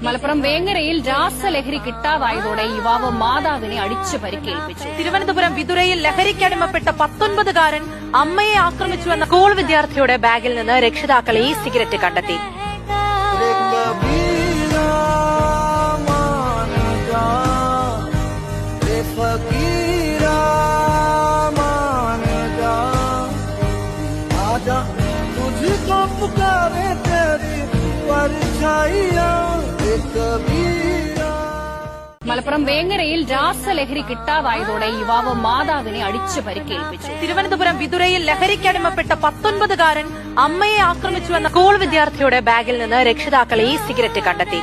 മലപ്പുറം വേങ്ങരയിൽ രാസലഹരി കിട്ടാതായതോടെ യുവാവ് മാതാവിനെ അടിച്ചു പരിക്കേൽപ്പിച്ചു. തിരുവനന്തപുരം വിതുരയിൽ ലഹരിക്കടിമപ്പെട്ട 19-കാരൻ അമ്മയെ ആക്രമിച്ചുവെന്ന സ്കൂൾ വിദ്യാർത്ഥിയുടെ ബാഗിൽ നിന്ന് രക്ഷിതാക്കൾ ഈ സിഗരറ്റ് കണ്ടെത്തി. മലപ്പുറം വേങ്ങരയിൽ രാസലഹരി കിട്ടാതായതോടെ യുവാവ് മാതാവിനെ അടിച്ചു പരിക്കേൽപ്പിച്ചു. തിരുവനന്തപുരം വിതുരയിൽ ലഹരിക്കടിമപ്പെട്ട 19-കാരൻ അമ്മയെ ആക്രമിച്ചുവെന്ന സ്കൂൾ വിദ്യാർത്ഥിയുടെ ബാഗിൽ നിന്ന് രക്ഷിതാക്കൾ ഈ സിഗരറ്റ് കണ്ടെത്തി.